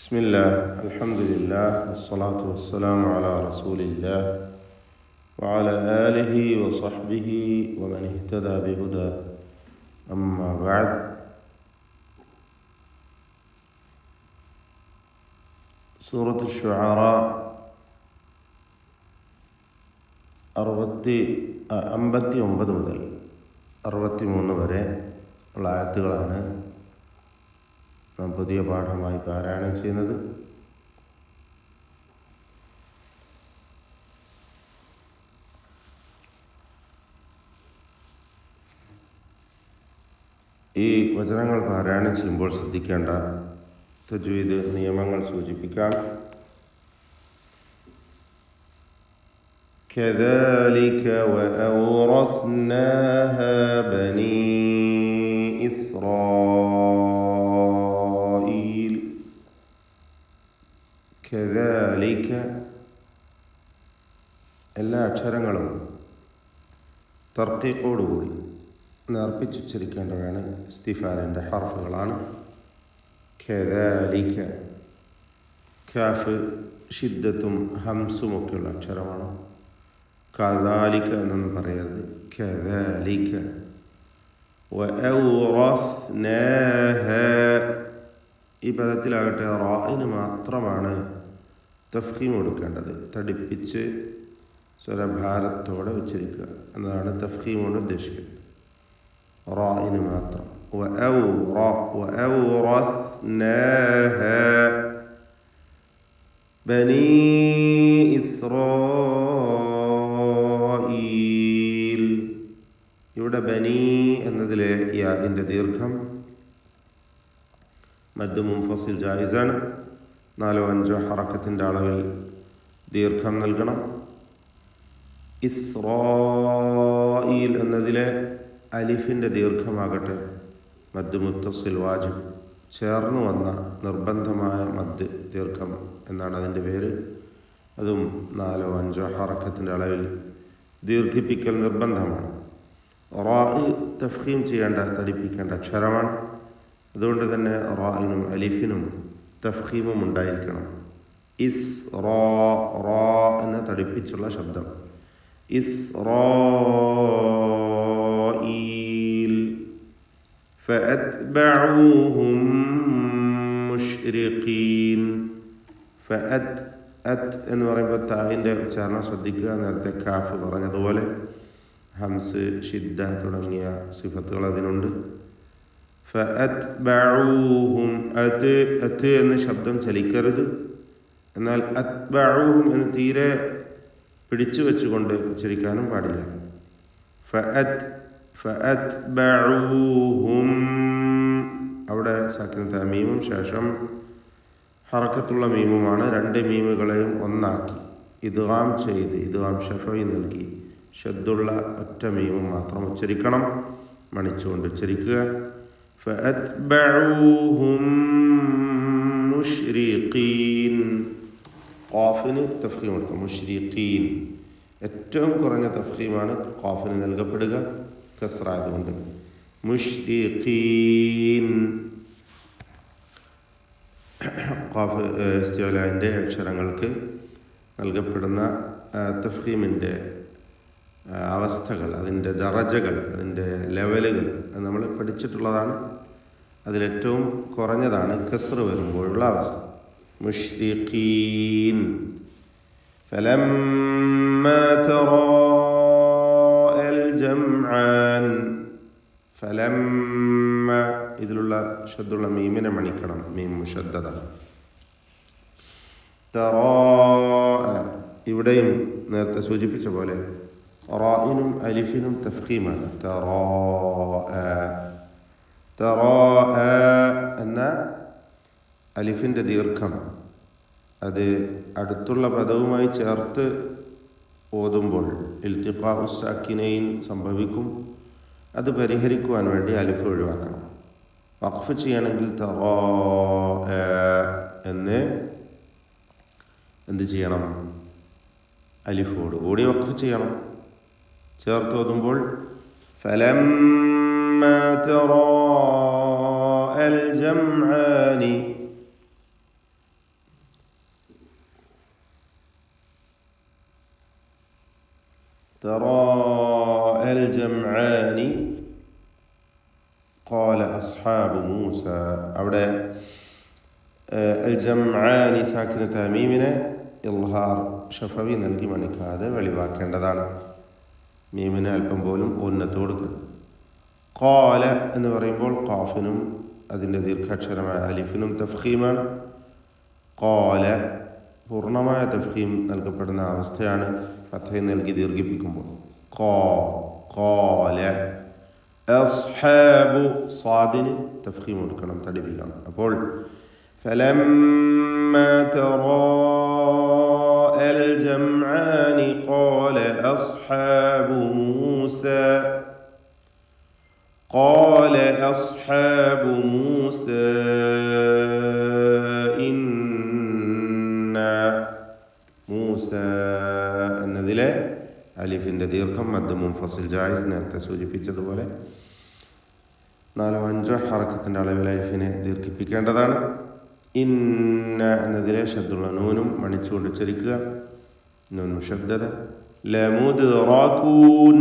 بسم الله الحمد لله والصلاة والسلام على رسول الله وعلى آله وصحبه ومن اهتدى بهداه أما بعد سورة الشعراء 59 മുതൽ 63 വരെ ഉള്ള ആയത്തുകളാണ് നാം പുതിയ പാഠമായി പാരായണം ചെയ്യുന്നത്. ഈ വചനങ്ങൾ പാരായണം ചെയ്യുമ്പോൾ ശ്രദ്ധിക്കേണ്ട തജ്വീദ് നിയമങ്ങൾ സൂചിപ്പിക്കാം. كذلك وأورثناها بني إسرائيل. كذلك എല്ലാ അക്ഷരങ്ങളും തർക്കീഖോടുകൂടി നേർപ്പിച്ചുച്ചരിക്കേണ്ടവയാണ്. ഇസ്തിഫാലിൻ്റെ ഹർഫുകളാണ്. كذلك കാഫ് ഷിദ്ദത്തും ഹംസും ഒക്കെയുള്ള അക്ഷരമാണ്. കദാലിക എന്നൊന്നും പറയരുത്. كذلك وأورثناها ഈ പദത്തിലാകട്ടെ റായിന് മാത്രമാണ് തഫ്ഖീം കൊടുക്കേണ്ടത്. തടിപ്പിച്ച് സ്വരഭാരത്തോടെ ഉച്ചരിക്കുക എന്നതാണ് തഫ്ഖീം കൊണ്ട് ഉദ്ദേശിക്കുന്നത്. റായിന് മാത്രം. وأورثناها بني إسرائيل. ഇവിടെ ബനി എന്നതിലെ യാഇൻ്റെ ദീർഘം മദ് മുൻഫസിൽ ജായിസാണ്. 4-5 ഹറക്കത്തിൻ്റെ അളവിൽ ദീർഘം നൽകണം. ഇസ്രായീൽ എന്നതിലെ അലിഫിൻ്റെ ദീർഘമാകട്ടെ മദ് മുത്തസിൽ വാജിബ്, ചേർന്ന് വന്ന നിർബന്ധമായ മദ് ദീർഘം എന്നാണ് അതിൻ്റെ പേര്. അതും 4-5 ഹറക്കത്തിൻ്റെ അളവിൽ ദീർഘിപ്പിക്കൽ നിർബന്ധമാണ്. റാഇ തഫ്ഖീം ചെയ്യേണ്ട, തടിപ്പിക്കേണ്ട അക്ഷരമാണ്. അതുകൊണ്ട് തന്നെ റായിനും അലിഫിനും തഫ്ഖീമും ഉണ്ടായിരിക്കണം. റ എന്ന തടിപ്പിച്ചുള്ള ശബ്ദം. ഇസ്രായീൽ. ഫഅത്ബഊഹും മുശ്രിഖീൻ. എന്ന് പറയുമ്പോൾ തായിൻ്റെ ഉച്ചാരണം ശ്രദ്ധിക്കുക. നേരത്തെ കാഫ് പറഞ്ഞതുപോലെ ഹംസ്, ഷിദ്ദ തുടങ്ങിയ സിഫത്തുകൾ അതിനുണ്ട്. ഫഅത്ബഊഹും അത്ത് എന്ന ശബ്ദം ചലിക്കരുത്. എന്നാൽ അത്ബഊഹും എന്ന് തീരെ പിടിച്ചു വെച്ചുകൊണ്ട് ഉച്ചരിക്കാനും പാടില്ല. ഫഅത്ബഊഹും അവിടെ സാക്കിനത്ത മീമും ശേഷം ഹറക്കത്തുള്ള മീമുമാണ്. 2 മീമുകളെയും ഒന്നാക്കി ഇദ്ഗാം ചെയ്ത് ഇദ്ഗാം ഷഫഈ നൽകി ഷദ്ദുള്ള ഒറ്റ മീമും മാത്രം ഉച്ചരിക്കണം. മണിച്ചുകൊണ്ട് ഉച്ചരിക്കുക. ഫഅത്ബഊഹും മുശ്രിഖീൻ. ഖാഫിന് തഫ്ഖീം കൊടുക്കുക. മുശ്രിഖീൻ ഏറ്റവും കുറഞ്ഞ തഫ്ഖീമാണ് ഖാഫിന് നൽകപ്പെടുക, കസ്റ ആയതുകൊണ്ട്. മുശ്രിഖീൻ. ഖാഫ് ഇസ്തിഅലാൻ്റെ അക്ഷരങ്ങൾക്ക് നൽകപ്പെടുന്ന തഫ്ഖീമിൻ്റെ അവസ്ഥകൾ, അതിൻ്റെ ദറജകൾ, അതിൻ്റെ ലെവലുകൾ നമ്മൾ പഠിച്ചിട്ടുള്ളതാണ്. അതിലേറ്റവും കുറഞ്ഞതാണ് കസ്റ് വരുമ്പോഴുള്ള അവസ്ഥ. മുശ്രിഖീൻ. ഫലമ്മാ തറാഅൽ ജംആൻ. ഫലമ്മ ഇതിലുള്ള ഷദ്ദുള്ള മീമിനെ മണിക്കണം. മീം മുശദ്ദദ. തറാഅ ഇവിടെയും നേരത്തെ സൂചിപ്പിച്ച പോലെ റായിനും അലിഫിനും തഫ്ഖീമാണ്. തറാഅ എന്ന അലിഫിൻ്റെ ദീർഘം അത് അടുത്തുള്ള പദവുമായി ചേർത്ത് ഓതുമ്പോൾ ഇൽത്തിഖാഉ സാക്കിനൈൻ സംഭവിക്കും. അത് പരിഹരിക്കുവാൻ വേണ്ടി അലിഫ് ഒഴിവാക്കണം. വഖഫ് ചെയ്യണമെങ്കിൽ തറാഅ എന്ന് എന്ത് ചെയ്യണം? അലിഫോട് കൂടി വഖഫ് ചെയ്യണം. ചേർത്ത് ഓതുമ്പോൾ ഫലമ്മാ തറാഅൽ ജംആനി تراءى الجمعان قال أصحاب موسى അവിടെ الجمعان സാക്കിന തമീമിനെ ഇൽഹാർ ഷഫവി നൽകി മണിക്കാതെ വെളിവാക്കേണ്ടതാണ്. മീമിന് അല്പം പോലും ഉന്നത്ത് കൊടുക്കരുത്. ഖാല എന്ന് പറയുമ്പോൾ ഖാഫിനും അതിൻ്റെ ദീർഘാക്ഷരമായ അലിഫിനും തഫ്ഖീമാണ്. ഖാല പൂർണ്ണമായ തഫ്ഖീം നൽകപ്പെടുന്ന അവസ്ഥയാണ് ഫത്ഹ നൽകി ദീർഘിപ്പിക്കുമ്പോൾ. ഖാല അസ്ഹാബു സാദിന് തഫ്ഖീം കൊടുക്കണം, തടിപ്പിക്കണം. അപ്പോൾ فلما تراءى الجمعان قال أصحاب موسى إنا موسى എന്നതിലെ അലിഫിൻ്റെ ദീർഘം മദ് മുൻഫസിൽ ജായിസ് നേരത്തെ സൂചിപ്പിച്ചതുപോലെ 4-5 ഹറക്കത്തിൻ്റെ അളവിൽ അലിഫിനെ ദീർഘിപ്പിക്കേണ്ടതാണ്. ഇന്ന എന്നതിലെ ശബ്ദുള്ള നൂനും മണിച്ചുകൊണ്ട് ഉച്ചരിക്കുക. നൂൻ മുഷദ്ദദ. ലമുദ്റകൂൻ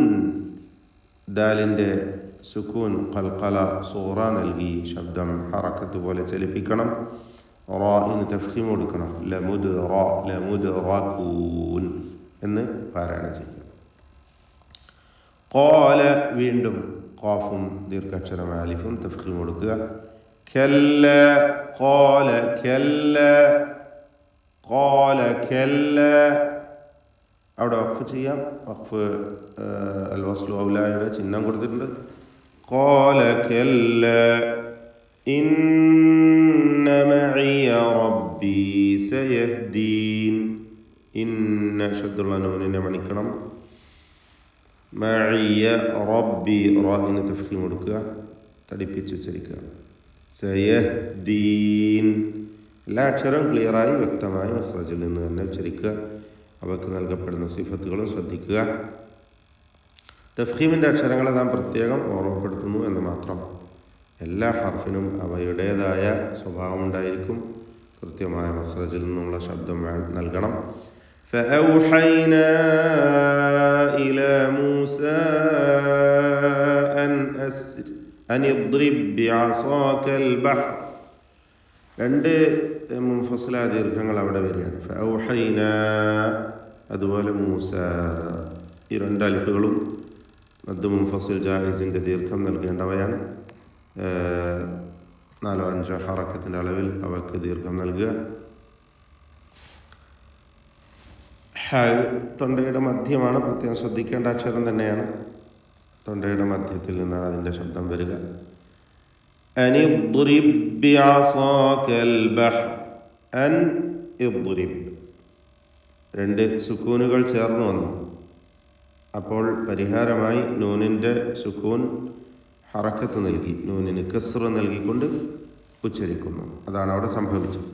ദാലിൻ്റെ സുക്കൂൻ ഖൽഖല സൂറ നൽകി ശബ്ദം ഹറക്കത്ത് പോലെ ചലിപ്പിക്കണം. റാഇന് തഫ്ഖീം കൊടുക്കണം. ലമുദ്റകൂൻ എന്ന് പാരായണം ചെയ്യുക. ഖാല വീണ്ടും ഖാഫും ദീർഘാക്ഷരമായ അലിഫും തഫ്ഖീം കൊടുക്കുക. കല്ല ഖാല കല്ല അവിടെ വഖഫ് ചെയ്യാം. വഖഫ് അൽ വസ്ലു ഔലായുടെ ചിഹ്നം കൊടുത്തിട്ടുണ്ട്. ഖാല കല്ല ഇന്ന മഇയ റബ്ബി സയഹ്ദീൻ. ഇന്ന ശബ്ദുള്ള നൂനിനെ മണിക്കണം. മഇയ റബ്ബി റാഇന് തഫ്ഖീം കൊടുക്കുക, തടിപ്പിച്ച് ഉച്ചരിക്കുക. സയഹ്ദീൻ എല്ലാ അക്ഷരവും ക്ലിയറായി വ്യക്തമായി മഖ്റജിൽ നിന്ന് തന്നെ ഉച്ചരിക്കുക. അവയ്ക്ക് നൽകപ്പെടുന്ന സിഫത്തുകളും ശ്രദ്ധിക്കുക. തഫ്ഖീമിൻ്റെ അക്ഷരങ്ങളെ നാം പ്രത്യേകം ഓർമ്മപ്പെടുത്തുന്നു എന്ന് മാത്രം. എല്ലാ ഹർഫിനും അവയുടേതായ സ്വഭാവമുണ്ടായിരിക്കും. കൃത്യമായ മഖ്റജിൽ നിന്നുള്ള ശബ്ദം നൽകണം. فأوحينا إلى موسى أن اضرب بعصاك البحر. 2 മുൻഫസില ദീർഘങ്ങൾ അവിടെ വരികയാണ്. ഫൗഹൈന അതുപോലെ മൂസ. ഈ 2 അലിഫുകളും മദ് മുൻഫസിൽ ജായിസിൻ്റെ ദീർഘം നൽകേണ്ടവയാണ്. 4-5 ഹറക്കത്തിൻ്റെ അളവിൽ അവയ്ക്ക് ദീർഘം നൽകുക. തൊണ്ടയുടെ മധ്യമാണ്, പ്രത്യേകം ശ്രദ്ധിക്കേണ്ട അക്ഷരം തന്നെയാണ്. തൊണ്ടയുടെ മധ്യത്തിൽ നിന്നാണ് അതിൻ്റെ ശബ്ദം വരിക. അനിദ്രിബ് ബിഅസാകൽ ബഹർ. അൻ ഇദ്രിബ് 2 സുക്കൂനുകൾ ചേർന്ന് വന്നു. അപ്പോൾ പരിഹാരമായി നൂനിൻ്റെ സുക്കൂൻ ഹറക്കത്ത് നൽകി നൂനിന് കസ്ർ നൽകിക്കൊണ്ട് ഉച്ചരിക്കുന്നു. അതാണ് അവിടെ സംഭവിച്ചത്.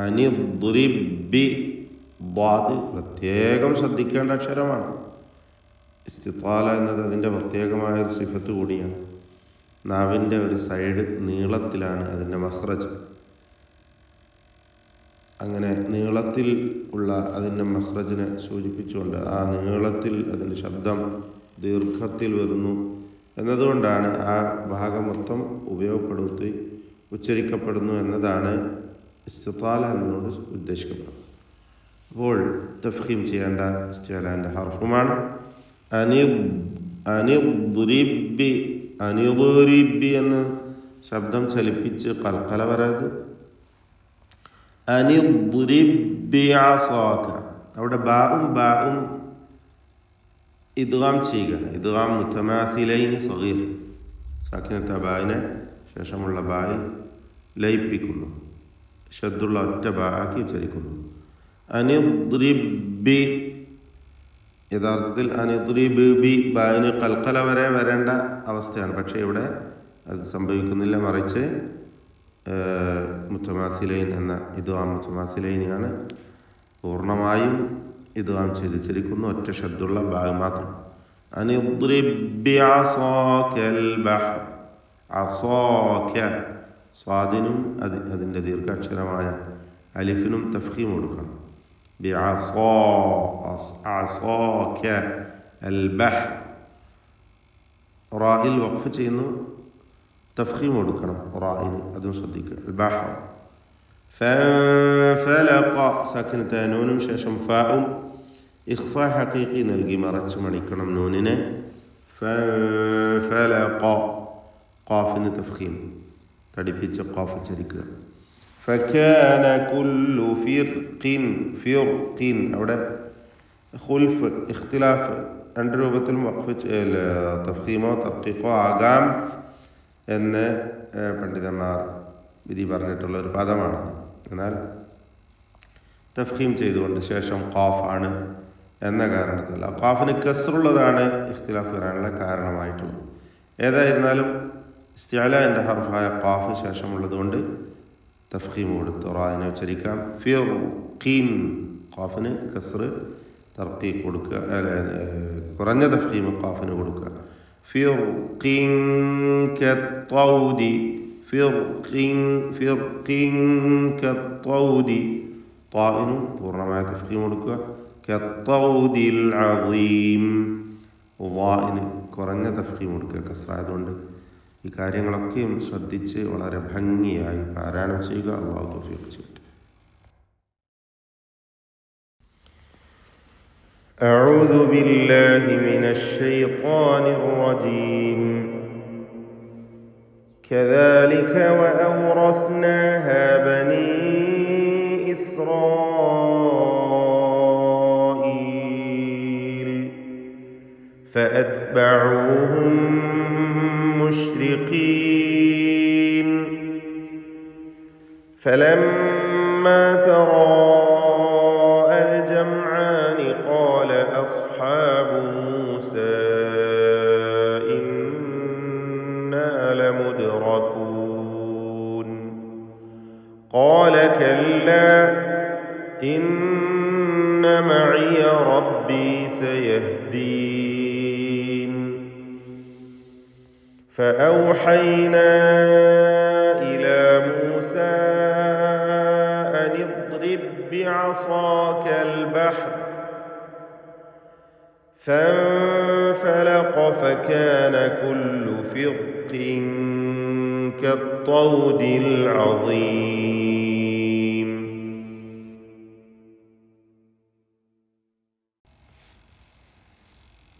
അനിദ്രിബ് ദ്വാദ് പ്രത്യേകം ശ്രദ്ധിക്കേണ്ട അക്ഷരമാണ്. ഇസ്തിത്വാല എന്നത് അതിൻ്റെ പ്രത്യേകമായ ഒരു സിഫത്ത് കൂടിയാണ്. നാവിൻ്റെ ഒരു സൈഡ് നീളത്തിലാണ് അതിൻ്റെ മഖ്റജ്. അങ്ങനെ നീളത്തിൽ ഉള്ള അതിൻ്റെ മഖ്റജിനെ സൂചിപ്പിച്ചുകൊണ്ട് ആ നീളത്തിൽ അതിൻ്റെ ശബ്ദം ദീർഘത്തിൽ വരുന്നു എന്നതുകൊണ്ടാണ് ആ ഭാഗം മൊത്തം ഉപയോഗപ്പെടുത്തി ഉച്ചരിക്കപ്പെടുന്നു എന്നതാണ് ഇസ്തിത്വാല എന്നതുകൊണ്ട് ഉദ്ദേശിക്കപ്പെടുന്നത്. അപ്പോൾ തഫ്ഖീം ചെയ്യേണ്ട ഇസ്തിഅലാൻ്റെ ഹർഫുമാണ്. അനിദ്രിബ് എന്ന് ശബ്ദം ചലിപ്പിച്ച് കൽക്കല വരരുത്. അനിദ്രിബ് ബിഅസാക അവിടെ ബാഉം ഇദ്ഗാം ചെയ്യുകയാണ്. ഇദ്ഗാം മുതമാസിലൈനി സഗീർ സാക്കിനത്ത ബായിനെ ശേഷമുള്ള ബായിൽ ലയിപ്പിക്കുന്നു. ഷദ്ദുള്ള ഒറ്റ ബാക്കി ഉച്ചരിക്കുന്നു. അനിദ്രിബ് യഥാർത്ഥത്തിൽ അനിദ്രിബ് ബി ബായിന് കൽക്കല വരെ വരേണ്ട അവസ്ഥയാണ്. പക്ഷേ ഇവിടെ അത് സംഭവിക്കുന്നില്ല. മറിച്ച് മുത്തമാസിലൈൻ എന്ന ഇദ്ഗാം മുത്തമാസിലൈനാണ്. പൂർണ്ണമായും ഇദ്ഗാം ചെയ്തിരിക്കുന്നു. ഒറ്റ ശബ്ദുള്ള ബാഗ് മാത്രം. അനിദ്രിബ് ബിഅസാകൽ ബഹർ. അസാക സ്വാദിനും അതിൻ്റെ ദീർഘാക്ഷരമായ അലിഫിനും തഫ്ഖീം കൊടുക്കണം. ബിഅസാക അൽ ബഹർ. റായിൽ വഖഫ് ചെയ്യുന്നു, തഫ്ഖീം കൊടുക്കണം റായിന്, അതും ശ്രദ്ധിക്കുക. അൽ ബഹർ. ഫൻഫലഖ സാക്കിനത്തായ നൂനും ശേഷം ഫാഉം ഇഖ്ഫാ ഹഖീഖി നൽകി മറച്ചു മണിക്കണം നൂനിനെ. ഫൻഫലഖ ഖാഫിന് തഫ്ഖീം തടിപ്പിച്ച് ഖാഫ് ഉച്ചരിക്കുക. ഫകാന കുല്ലു ഫിർഖിൻ അവിടെ ഖുൽഫ് ഇഖ്തിലാഫ് രണ്ട് രൂപത്തിലും വഖഫ് തഫ്ഖീമോ തർഖീഖോ ആകാം എന്ന് പണ്ഡിതന്മാർ വിധി പറഞ്ഞിട്ടുള്ള ഒരു പദമാണത്. എന്നാൽ തഫ്ഖീം ചെയ്തുകൊണ്ട് ശേഷം ഖാഫ് ആണ് എന്ന കാരണത്തിൽ ആ ഖാഫിന് കസ്റുള്ളതാണ് ഇഖ്തിലാഫ് വരാനുള്ള കാരണമായിട്ടുള്ളത്. ഏതായിരുന്നാലും ഇസ്തിഅലാന്റെ ഹർഫായ ഖാഫ് ശേഷമുള്ളതുകൊണ്ട് തഫ്ഖീം കൊടുത്ത് റായിനെ ഉച്ചരിക്കാം. ഫിർഖിൻ ഖാഫിന് കസ്ർ തർഖീഖ് കൊടുക്കുക, കുറഞ്ഞ തഫ്ഖീം ഖാഫിന് കൊടുക്കുക. ഫിർഖിൻ കത്തൗദി ഫിർഖിൻ കത്തൗദി ത്വാഇനും പൂർണ്ണമായ തഫ്ഖീം കൊടുക്കുക. കത്തൗദിൽ അദീം ളാഇന് കുറഞ്ഞ തഫ്ഖീം കൊടുക്കുക കസ്റായതുകൊണ്ട്. ഈ കാര്യങ്ങളൊക്കെയും ശ്രദ്ധിച്ച് വളരെ ഭംഗിയായി പാരായണം ചെയ്യുക. അല്ലാഹു തൗഫീഖ് ചെയ്യട്ടെ. അഊദു ബില്ലാഹി മിനശ് ശൈത്വാനിർ റജീം. കദാലിക വഅൗറസ്നാഹാ ബനീ ഇസ്രായീൽ ഫഅത്ബഊഹും مشرقين فلما تراءى الجمعان قال أصحاب موسى إنا لمدركون قال كلا إن معي ربي سيهدين فأوحينا إلى موسى أن اضرب بعصاك البحر فانفلق فكان كل فرق كالطود العظيم.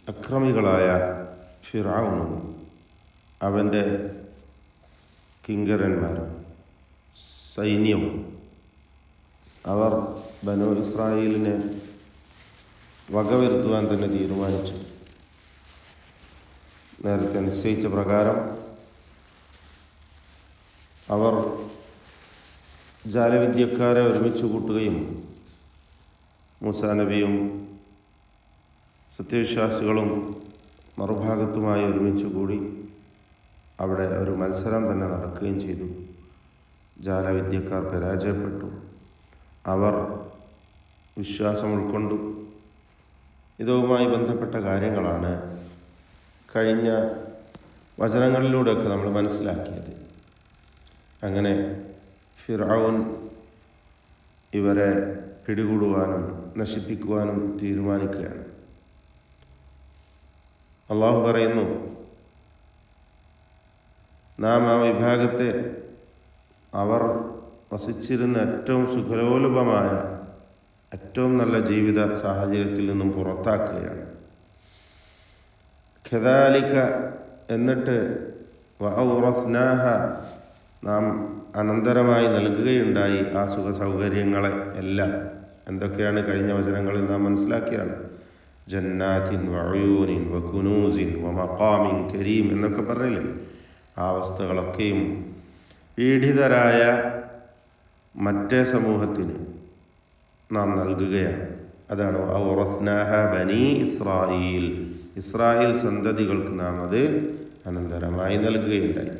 അക്രമികളായ ഫിർഔനും അവൻ്റെ കിങ്കരന്മാരും സൈന്യവും അവർ ബനൂ ഇസ്രായേലിനെ വകവരുത്തുവാൻ തന്നെ തീരുമാനിച്ചു. നേരത്തെ നിശ്ചയിച്ച പ്രകാരം അവർ ജാലവിദ്യക്കാരെ ഒരുമിച്ച് കൂട്ടുകയും മൂസാ നബിയും സത്യവിശ്വാസികളും മറുഭാഗത്തുമായി ഒരുമിച്ച് കൂടി അവിടെ ഒരു മത്സരം തന്നെ നടക്കുകയും ചെയ്തു. ജാലവിദ്യക്കാർ പരാജയപ്പെട്ടു, അവർ വിശ്വാസം ഉൾക്കൊണ്ടു. ഇതുമായി ബന്ധപ്പെട്ട കാര്യങ്ങളാണ് കഴിഞ്ഞ വചനങ്ങളിലൂടെയൊക്കെ നമ്മൾ മനസ്സിലാക്കിയത്. അങ്ങനെ ഫിർഔൻ ഇവരെ പിടികൂടുവാനും നശിപ്പിക്കുവാനും തീരുമാനിക്കുകയാണ്. അള്ളാഹു പറയുന്നു, നാം ആ വിഭാഗത്തെ അവർ വസിച്ചിരുന്ന ഏറ്റവും സുഖലോലുപമായ ഏറ്റവും നല്ല ജീവിത സാഹചര്യത്തിൽ നിന്നും പുറത്താക്കുകയാണ്. ഖദാലിക എന്നിട്ട് വഔറസ്നാഹ നാം അനന്തരമായി നൽകുകയുണ്ടായി ആ സുഖ സൗകര്യങ്ങളെ എല്ലാം. എന്തൊക്കെയാണ് കഴിഞ്ഞ വചനങ്ങളിൽ നാം മനസ്സിലാക്കിയാണ്. ജന്നാത്തിൻ വഅയൂനിൻ വകുനൂസിൻ വമഖാമിൻ കരീം എന്നൊക്കെ പറഞ്ഞില്ലേ. ആ അവസ്ഥകളൊക്കെയും പീഡിതരായ മറ്റേ സമൂഹത്തിന് നാം നൽകുകയാണ്. അതാണ് ഔറസ്നാഹ ബനീ ഇസ്രായീൽ, ഇസ്രായേൽ സന്തതികൾക്ക് നാം അത് അനന്തരമായി നൽകുകയുണ്ടായി,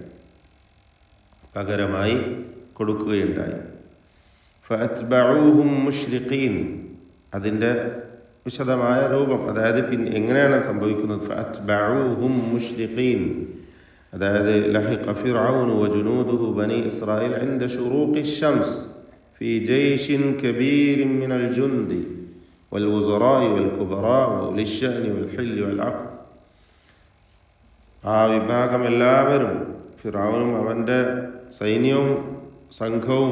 പകരമായി കൊടുക്കുകയുണ്ടായി. ഫഅത്ബഊഹും മുശ്രിഖീൻ, അതിൻ്റെ വിശദമായ രൂപം, അതായത് എങ്ങനെയാണ് സംഭവിക്കുന്നത്. ഫഅത്ബഊഹും മുശ്രിഖീൻ, അതായത് ലഹിഖ ഫിർഔൻ വജുനൂദുഹു ബനി ഇസ്രായേൽ ഇൻദ ശുറൂഖി ശംസ് ഫീ ജയ്ഷിൻ കബീരിൻ മിനൽ ജുൻദി والوزراء والكبراء وأولي الشأن والحل والعقد. ആ വിഭാഗം എല്ലാവരും, ഫിറഔനും അവൻ്റെ സൈന്യവും സംഘവും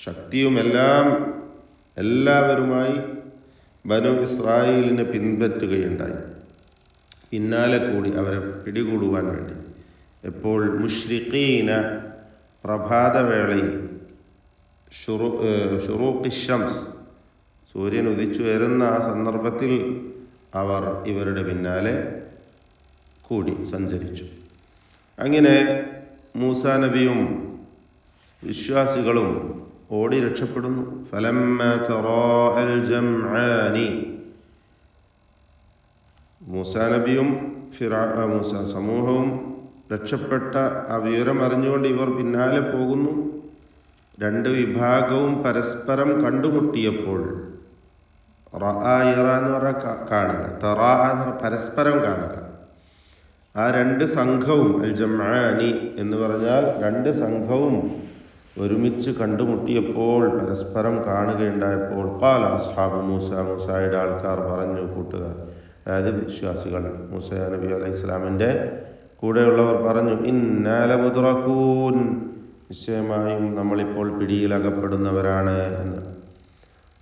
ശക്തിയും എല്ലാവരുമായി ബനു ഇസ്രായേലിനെ പിൻപറ്റുകയുണ്ടായി, പിന്നാലെ കൂടി അവരെ പിടികൂടുവാൻ വേണ്ടി. എപ്പോൾ മുശ്രിഖീന, പ്രഭാതവേളയിൽ, ഷുറൂഖി ശംസ്, സൂര്യൻ ഉദിച്ചു വരുന്ന ആ സന്ദർഭത്തിൽ അവർ ഇവരുടെ പിന്നാലെ കൂടി സഞ്ചരിച്ചു. അങ്ങനെ മൂസാ നബിയും വിശ്വാസികളും ഓടി രക്ഷപ്പെടുന്നു. ഫലമ്മ തറാഅൽ ജംആനി, മൂസാ നബിയും മൂസാ സമൂഹവും രക്ഷപ്പെട്ട ആ വിവരം അറിഞ്ഞുകൊണ്ട് ഇവർ പിന്നാലെ പോകുന്നു. രണ്ട് വിഭാഗവും പരസ്പരം കണ്ടുമുട്ടിയപ്പോൾ, റഅ യറ എന്ന് പറഞ്ഞാൽ കാണുക, തറാ എന്ന് പറഞ്ഞാൽ പരസ്പരം കാണുക. ആ രണ്ട് സംഘവും, അൽ ജംആനി എന്ന് പറഞ്ഞാൽ രണ്ട് സംഘവും ഒരുമിച്ച് കണ്ടുമുട്ടിയപ്പോൾ, പരസ്പരം കാണുകയുണ്ടായപ്പോൾ, ഖാല അസ്ഹാബു മൂസ, മൂസായുടെ ആൾക്കാർ പറഞ്ഞു, കൂട്ടുകാർ, അതായത് വിശ്വാസികൾ, മൂസ നബി അലൈഹി ഇസ്ലാമിൻ്റെ കൂടെയുള്ളവർ പറഞ്ഞു, ഇന്നാ ലമുദ്റകൂൻ, നിശ്ചയമായും നമ്മളിപ്പോൾ പിടിയിലകപ്പെടുന്നവരാണ് എന്ന്.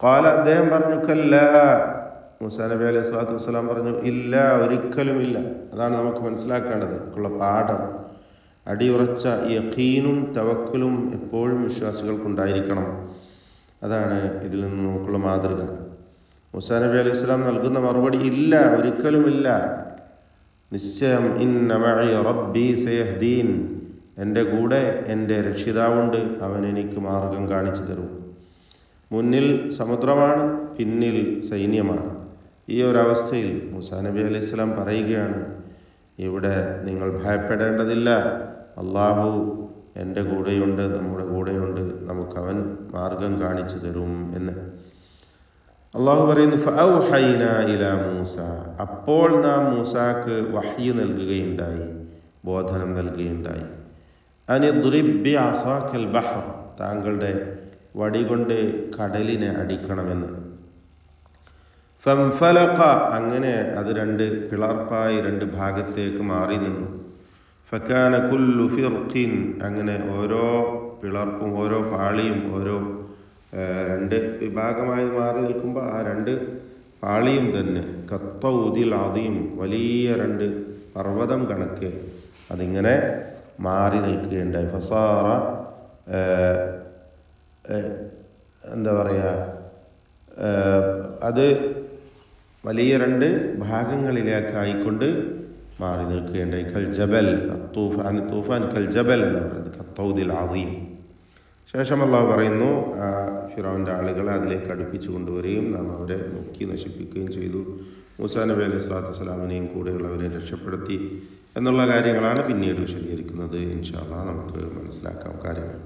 ഖാല, അദ്ദേഹം പറഞ്ഞു, കല്ലാ, മൂസാ നബി അലൈഹി സ്വലാത്തു വസ്സലാം പറഞ്ഞു, ഇല്ല, ഒരിക്കലുമില്ല. അതാണ് നമുക്ക് മനസ്സിലാക്കേണ്ടത് ഉള്ള പാഠം. അടിയുറച്ച യഖീനും തവക്കുലും എപ്പോഴും വിശ്വാസികൾക്കുണ്ടായിരിക്കണം. അതാണ് ഇതിൽ നിന്ന് നമുക്കുള്ള മാതൃക. മൂസാ നബി അലൈഹി സ്വലാം നൽകുന്ന മറുപടി, ഇല്ല, ഒരിക്കലുമില്ല, നിശ്ചയം, ഇന്ന മഅി റബ്ബി സയഹ്ദീൻ, എൻ്റെ കൂടെ എൻ്റെ രക്ഷിതാവുണ്ട്, അവൻ എനിക്ക് മാർഗം കാണിച്ചു തരും. മുന്നിൽ സമുദ്രമാണ്, പിന്നിൽ സൈന്യമാണ്. ഈ ഒരവസ്ഥയിൽ മൂസാ നബി അലൈഹി സ്വലാം പറയുകയാണ്, ഇവിടെ നിങ്ങൾ ഭയപ്പെടേണ്ടതില്ല, അള്ളാഹു എൻ്റെ കൂടെയുണ്ട്, നമ്മുടെ കൂടെയുണ്ട്, നമുക്കവൻ മാർഗം കാണിച്ചു തരും എന്ന്. അള്ളാഹു പറയുന്നു, ഫഔഹൈനാ ഇലാ മൂസ, അപ്പോൾ നാം മൂസാക്ക് വഹ്യ് നൽകുകയുണ്ടായി, ബോധനം നൽകുകയുണ്ടായി. അനിദ്രിബ് ബിഅസാക്കൽ ബഹർ, താങ്കളുടെ വടി കൊണ്ട് കടലിനെ അടിക്കണമെന്ന്. ഫംഫലഖ, അങ്ങനെ അത് രണ്ട് പിളർപ്പായി രണ്ട് ഭാഗത്തേക്ക് മാറി നിന്നു. ഫകാന കുല്ലു ഫിർഖിൻ, അങ്ങനെ ഓരോ പിളർപ്പും ഓരോ പാളിയും ഓരോ രണ്ട് വിഭാഗമായി മാറി നിൽക്കുമ്പോൾ ആ രണ്ട് പാളിയും തന്നെ കത്തൗദിൽ അദീം, വലിയ രണ്ട് പർവ്വതം കണക്ക് അതിങ്ങനെ മാറി നിൽക്കുകയുണ്ടായി. ഫസാറ, എന്താ പറയുക, അത് വലിയ രണ്ട് ഭാഗങ്ങളിലേക്കായിക്കൊണ്ട് മാറി നിൽക്കുകയുണ്ടായി. കൽ ജബൽ, തൂഫാൻ കൽ ജബൽ എന്ന് പറയുന്നത് കത്തൗദിൽ അദീം. ശേഷം അള്ളാഹു പറയുന്നു, ഫിറൗൻ്റെ ആളുകളെ അതിലേക്ക് അടുപ്പിച്ചു കൊണ്ടുവരികയും നാം അവരെ നോക്കി നശിപ്പിക്കുകയും ചെയ്തു. മൂസാ നബി അലൈഹി സ്വലാത്തു വസ്സലാമിനെയും കൂടെയുള്ളവരെ രക്ഷപ്പെടുത്തി എന്നുള്ള കാര്യങ്ങളാണ് പിന്നീട് വിശദീകരിക്കുന്നത്. ഇൻഷാ അല്ലാഹ് നമുക്ക് മനസ്സിലാക്കാം കാര്യങ്ങൾ.